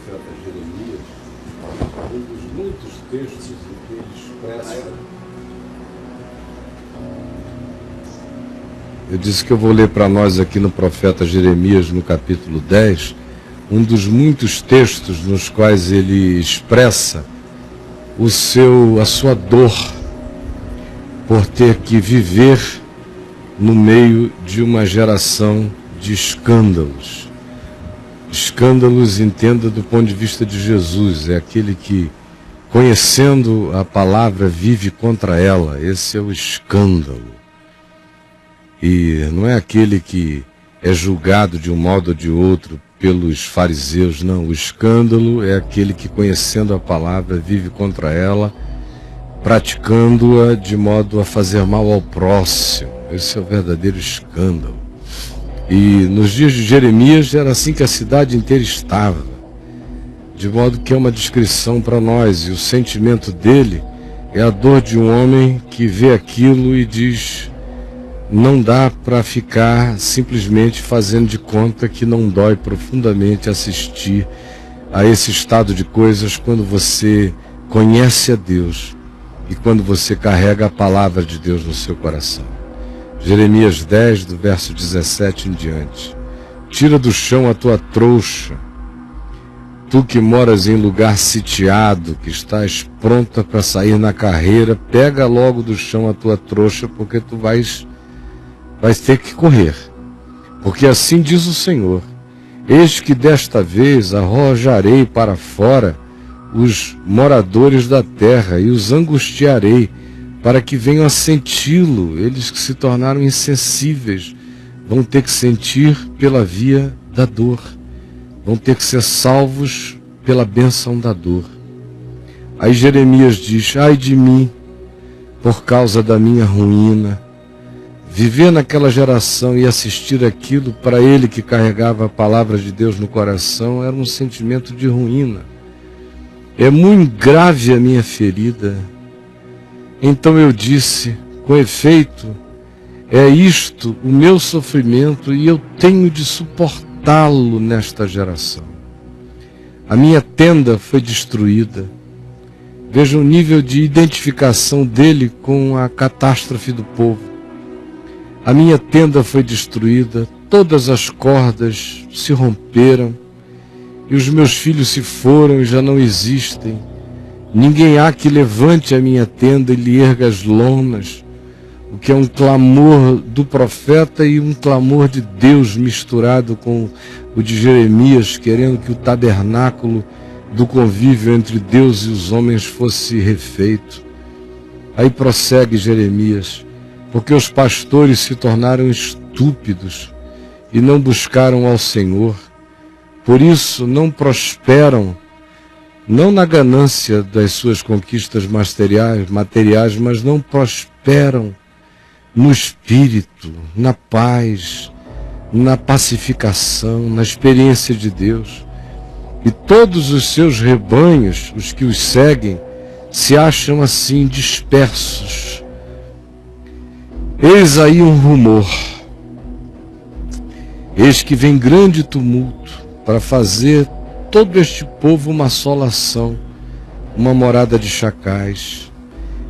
profeta Jeremias, um dos muitos textos em que ele expressa. Eu disse que eu vou ler para nós aqui no profeta Jeremias, no capítulo 10, um dos muitos textos nos quais ele expressa a sua dor por ter que viver no meio de uma geração de escândalos. Escândalos, entenda do ponto de vista de Jesus, é aquele que, conhecendo a palavra, vive contra ela. Esse é o escândalo. E não é aquele que é julgado de um modo ou de outro pelos fariseus, não. O escândalo é aquele que, conhecendo a palavra, vive contra ela, praticando-a de modo a fazer mal ao próximo. Esse é o verdadeiro escândalo. E nos dias de Jeremias era assim que a cidade inteira estava, de modo que é uma descrição para nós, e o sentimento dele é a dor de um homem que vê aquilo e diz: não dá para ficar simplesmente fazendo de conta que não dói profundamente assistir a esse estado de coisas quando você conhece a Deus e quando você carrega a palavra de Deus no seu coração. Jeremias 10, do verso 17 em diante. Tira do chão a tua trouxa, tu que moras em lugar sitiado, que estás pronta para sair na carreira, pega logo do chão a tua trouxa, porque tu vais ter que correr. Porque assim diz o Senhor: eis que desta vez arrojarei para fora os moradores da terra e os angustiarei, para que venham a senti-lo. Eles que se tornaram insensíveis vão ter que sentir pela via da dor, vão ter que ser salvos pela bênção da dor. Aí Jeremias diz: ai de mim, por causa da minha ruína. Viver naquela geração e assistir aquilo, para ele que carregava a palavra de Deus no coração, era um sentimento de ruína. É muito grave a minha ferida. Então eu disse: com efeito, é isto o meu sofrimento, e eu tenho de suportá-lo nesta geração. A minha tenda foi destruída. Veja o nível de identificação dele com a catástrofe do povo. A minha tenda foi destruída, todas as cordas se romperam, e os meus filhos se foram e já não existem. Ninguém há que levante a minha tenda e lhe erga as lonas, o que é um clamor do profeta e um clamor de Deus misturado com o de Jeremias, querendo que o tabernáculo do convívio entre Deus e os homens fosse refeito. Aí prossegue Jeremias: porque os pastores se tornaram estúpidos e não buscaram ao Senhor. Por isso não prosperam, não na ganância das suas conquistas materiais, mas não prosperam no espírito, na paz, na pacificação, na experiência de Deus. E todos os seus rebanhos, os que os seguem, se acham assim dispersos. Eis aí um rumor. Eis que vem grande tumulto para fazer todo este povo uma assolação, uma morada de chacais.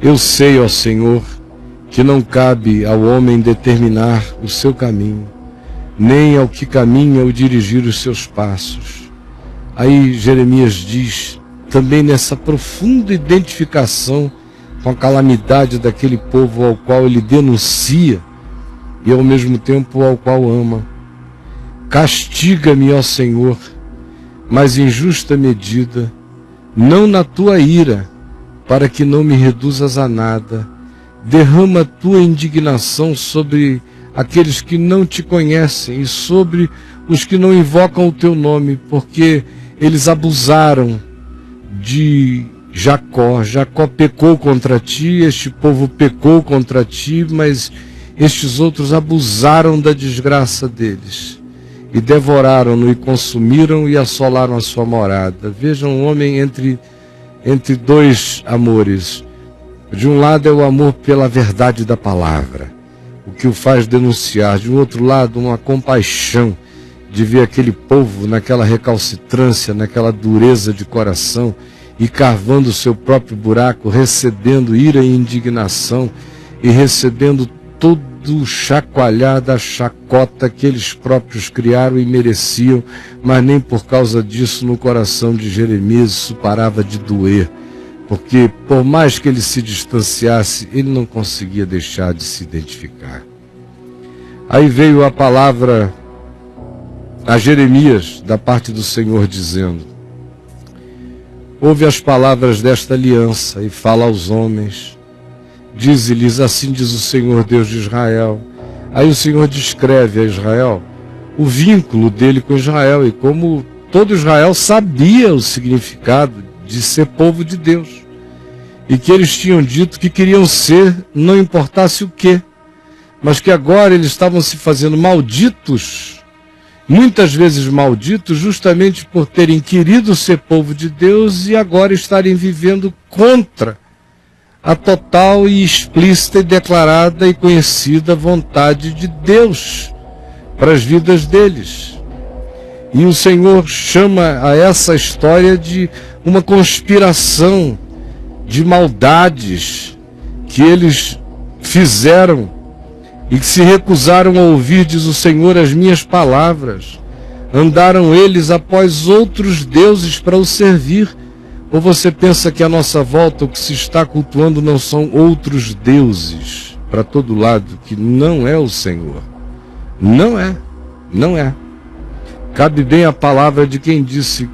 Eu sei, ó Senhor, que não cabe ao homem determinar o seu caminho, nem ao que caminha o dirigir os seus passos. Aí Jeremias diz, também nessa profunda identificação com a calamidade daquele povo ao qual ele denuncia e ao mesmo tempo ao qual ama: castiga-me, ó Senhor, mas em justa medida, não na tua ira, para que não me reduzas a nada. Derrama a tua indignação sobre aqueles que não te conhecem e sobre os que não invocam o teu nome, porque eles abusaram de Jacó. Jacó pecou contra ti, este povo pecou contra ti, mas estes outros abusaram da desgraça deles e devoraram-no e consumiram e assolaram a sua morada. Vejam um homem entre dois amores. De um lado é o amor pela verdade da palavra, o que o faz denunciar. De um outro lado, uma compaixão de ver aquele povo naquela recalcitrância, naquela dureza de coração, e cavando o seu próprio buraco, recebendo ira e indignação, e recebendo todo o chacoalhar da chacota que eles próprios criaram e mereciam, mas nem por causa disso no coração de Jeremias isso parava de doer, porque por mais que ele se distanciasse, ele não conseguia deixar de se identificar. Aí veio a palavra a Jeremias da parte do Senhor dizendo: ouve as palavras desta aliança e fala aos homens, dize-lhes, assim diz o Senhor Deus de Israel. Aí o Senhor descreve a Israel o vínculo dele com Israel e como todo Israel sabia o significado de ser povo de Deus e que eles tinham dito que queriam ser, não importasse o quê, mas que agora eles estavam se fazendo malditos, muitas vezes malditos, justamente por terem querido ser povo de Deus e agora estarem vivendo contra a total e explícita e declarada e conhecida vontade de Deus para as vidas deles. E o Senhor chama a essa história de uma conspiração de maldades que eles fizeram e que se recusaram a ouvir, diz o Senhor, as minhas palavras. Andaram eles após outros deuses para o servir. Ou você pensa que à nossa volta o que se está cultuando não são outros deuses para todo lado, que não é o Senhor? Não é, não é. Cabe bem a palavra de quem disse: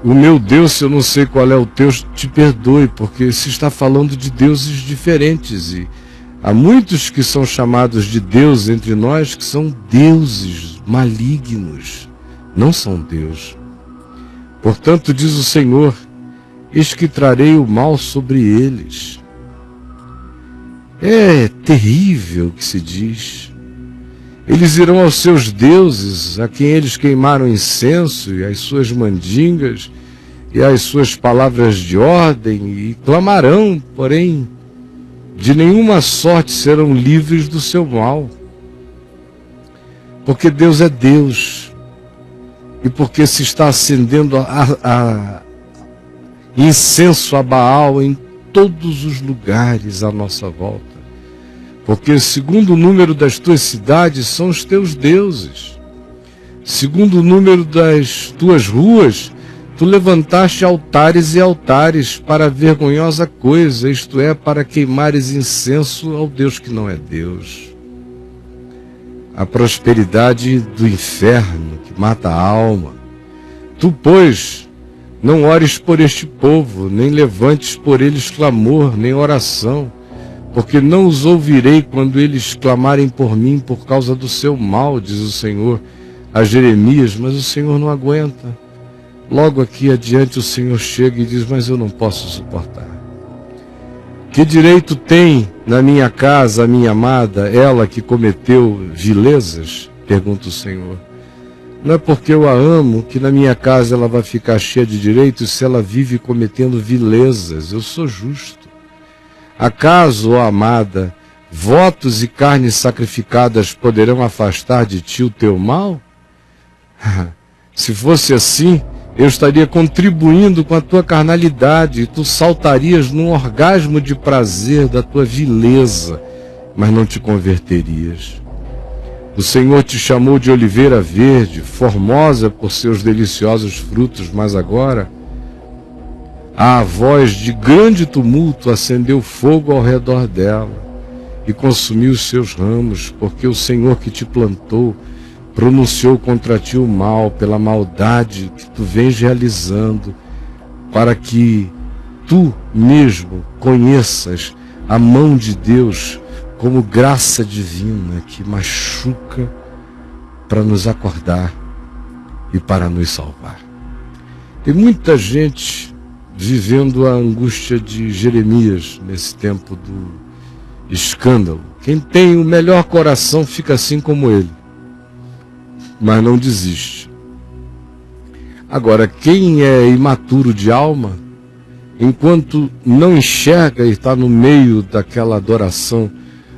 o meu Deus, se eu não sei qual é o teu, te perdoe, porque se está falando de deuses diferentes. E há muitos que são chamados de Deus entre nós que são deuses malignos, não são Deus. Portanto, diz o Senhor, eis que trarei o mal sobre eles. É terrível o que se diz. Eles irão aos seus deuses, a quem eles queimaram incenso, e as suas mandingas, e as suas palavras de ordem, e clamarão, porém, de nenhuma sorte serão livres do seu mal. Porque Deus é Deus. E porque se está acendendo incenso a Baal em todos os lugares à nossa volta. Porque segundo o número das tuas cidades são os teus deuses. Segundo o número das tuas ruas, tu levantaste altares e altares para a vergonhosa coisa, isto é, para queimares incenso ao Deus que não é Deus. A prosperidade do inferno que mata a alma. Tu, pois, não ores por este povo, nem levantes por eles clamor, nem oração, porque não os ouvirei quando eles clamarem por mim por causa do seu mal, diz o Senhor a Jeremias. Mas o Senhor não aguenta. Logo aqui adiante o Senhor chega e diz: mas eu não posso suportar. Que direito tem na minha casa a minha amada, ela que cometeu vilezas? Pergunta o Senhor. Não é porque eu a amo que na minha casa ela vai ficar cheia de direitos se ela vive cometendo vilezas. Eu sou justo. Acaso, ó amada, votos e carnes sacrificadas poderão afastar de ti o teu mal? Se fosse assim, eu estaria contribuindo com a tua carnalidade e tu saltarias num orgasmo de prazer da tua vileza, mas não te converterias. O Senhor te chamou de oliveira verde, formosa por seus deliciosos frutos, mas agora a voz de grande tumulto acendeu fogo ao redor dela e consumiu os seus ramos, porque o Senhor que te plantou pronunciou contra ti o mal pela maldade que tu vens realizando, para que tu mesmo conheças a mão de Deus como graça divina que machuca para nos acordar e para nos salvar. Tem muita gente vivendo a angústia de Jeremias nesse tempo do escândalo. Quem tem o melhor coração fica assim como ele, mas não desiste. Agora, quem é imaturo de alma, enquanto não enxerga e está no meio daquela adoração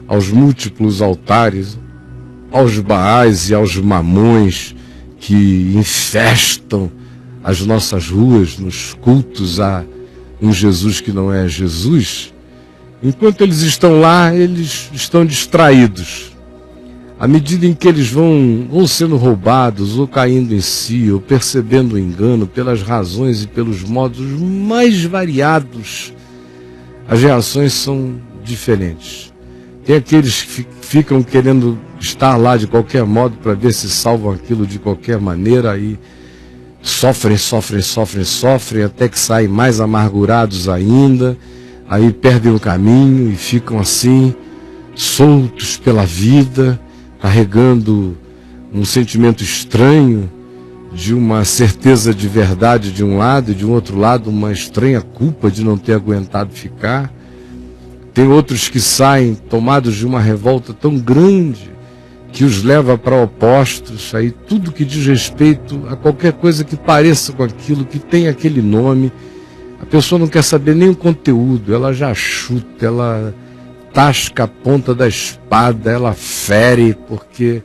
aos múltiplos altares, aos Baais e aos Mamões que infestam as nossas ruas nos cultos a um Jesus que não é Jesus, enquanto eles estão lá, eles estão distraídos. À medida em que eles vão sendo roubados, ou caindo em si, ou percebendo o engano pelas razões e pelos modos mais variados, as reações são diferentes. Tem aqueles que ficam querendo estar lá de qualquer modo para ver se salvam aquilo de qualquer maneira, aí sofrem, até que saem mais amargurados ainda, aí perdem o caminho e ficam assim, soltos pela vida, carregando um sentimento estranho de uma certeza de verdade de um lado e de um outro lado uma estranha culpa de não ter aguentado ficar. Tem outros que saem tomados de uma revolta tão grande que os leva para opostos, aí tudo que diz respeito a qualquer coisa que pareça com aquilo, que tem aquele nome, a pessoa não quer saber nem o conteúdo, ela já chuta, ela tasca a ponta da espada, ela fere, porque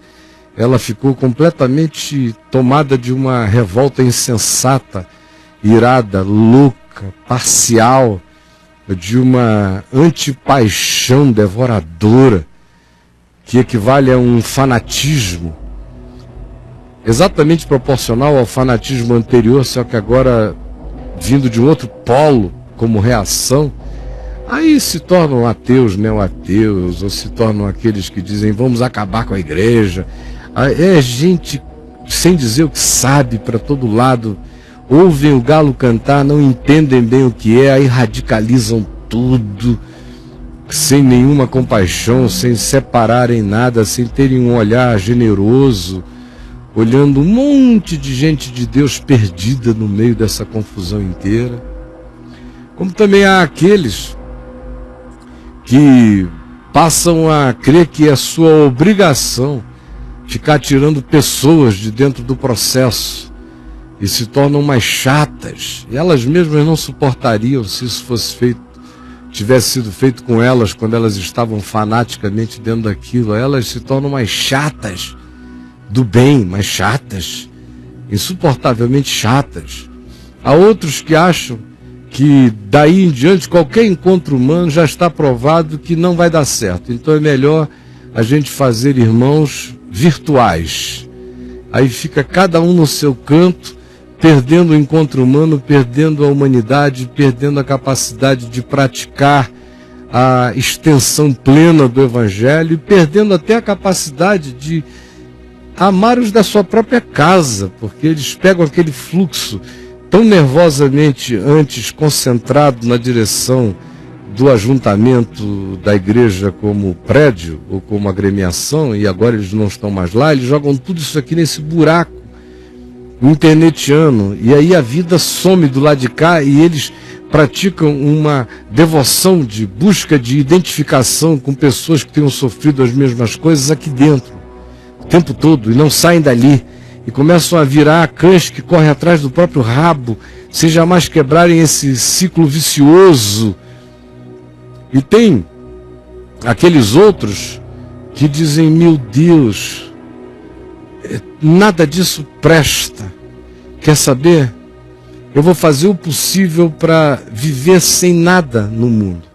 ela ficou completamente tomada de uma revolta insensata, irada, louca, parcial, de uma antipaixão devoradora, que equivale a um fanatismo, exatamente proporcional ao fanatismo anterior, só que agora vindo de um outro polo como reação. Aí se tornam ateus, neo-ateus, ou se tornam aqueles que dizem vamos acabar com a igreja. É gente sem dizer o que sabe para todo lado, ouvem o galo cantar, não entendem bem o que é, aí radicalizam tudo, sem nenhuma compaixão, sem separarem nada, sem terem um olhar generoso, olhando um monte de gente de Deus perdida no meio dessa confusão inteira. Como também há aqueles que passam a crer que é sua obrigação ficar tirando pessoas de dentro do processo e se tornam mais chatas. E elas mesmas não suportariam se isso tivesse sido feito com elas quando elas estavam fanaticamente dentro daquilo. Elas se tornam mais chatas do bem, mais chatas, insuportavelmente chatas. Há outros que acham que daí em diante qualquer encontro humano já está provado que não vai dar certo. Então é melhor a gente fazer irmãos virtuais. Aí fica cada um no seu canto, perdendo o encontro humano, perdendo a humanidade, perdendo a capacidade de praticar a extensão plena do Evangelho e perdendo até a capacidade de amar os da sua própria casa, porque eles pegam aquele fluxo tão nervosamente antes concentrado na direção do ajuntamento da igreja como prédio ou como agremiação, e agora eles não estão mais lá, eles jogam tudo isso aqui nesse buraco internetiano, e aí a vida some do lado de cá e eles praticam uma devoção de busca de identificação com pessoas que tenham sofrido as mesmas coisas aqui dentro, o tempo todo, e não saem dali. E começam a virar cães que correm atrás do próprio rabo, sem jamais quebrarem esse ciclo vicioso. E tem aqueles outros que dizem, meu Deus, nada disso presta. Quer saber? Eu vou fazer o possível para viver sem nada no mundo.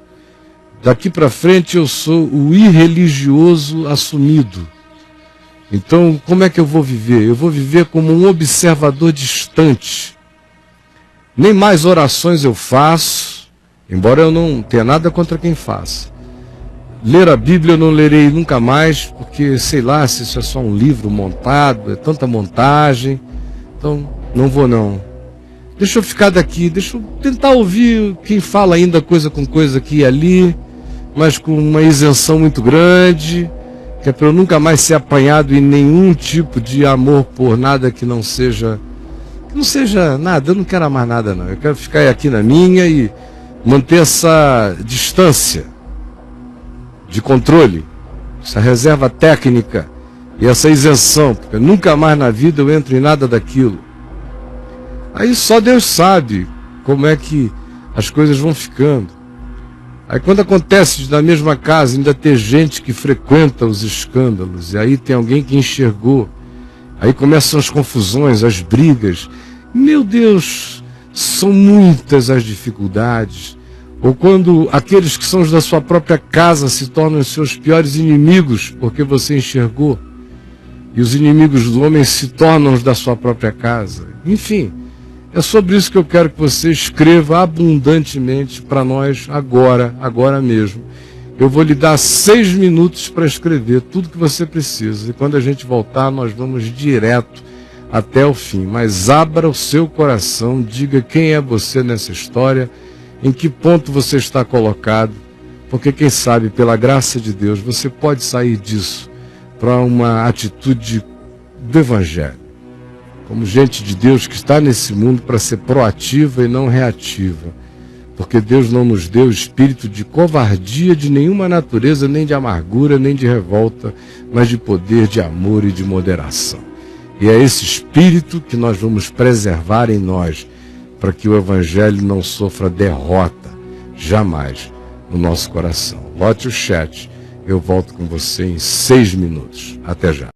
Daqui para frente eu sou o irreligioso assumido. Então, como é que eu vou viver? Eu vou viver como um observador distante. Nem mais orações eu faço, embora eu não tenha nada contra quem faça. Ler a Bíblia eu não lerei nunca mais, porque sei lá se isso é só um livro montado, é tanta montagem. Então, não vou não. Deixa eu ficar daqui, deixa eu tentar ouvir quem fala ainda coisa com coisa aqui e ali, mas com uma isenção muito grande, que é para eu nunca mais ser apanhado em nenhum tipo de amor por nada que não seja nada. Eu não quero amar nada não, eu quero ficar aqui na minha e manter essa distância de controle, essa reserva técnica e essa isenção, porque nunca mais na vida eu entro em nada daquilo. Aí só Deus sabe como é que as coisas vão ficando. Aí quando acontece de na mesma casa ainda ter gente que frequenta os escândalos, e aí tem alguém que enxergou, aí começam as confusões, as brigas. Meu Deus, são muitas as dificuldades. Ou quando aqueles que são os da sua própria casa se tornam os seus piores inimigos, porque você enxergou. E os inimigos do homem se tornam os da sua própria casa. Enfim, é sobre isso que eu quero que você escreva abundantemente para nós agora mesmo. Eu vou lhe dar 6 minutos para escrever tudo que você precisa. E quando a gente voltar, nós vamos direto até o fim. Mas abra o seu coração, diga quem é você nessa história, em que ponto você está colocado, porque quem sabe, pela graça de Deus, você pode sair disso para uma atitude do Evangelho. Como gente de Deus que está nesse mundo para ser proativa e não reativa. Porque Deus não nos deu espírito de covardia de nenhuma natureza, nem de amargura, nem de revolta, mas de poder, de amor e de moderação. E é esse espírito que nós vamos preservar em nós, para que o Evangelho não sofra derrota, jamais, no nosso coração. Lote o chat, eu volto com você em 6 minutos. Até já.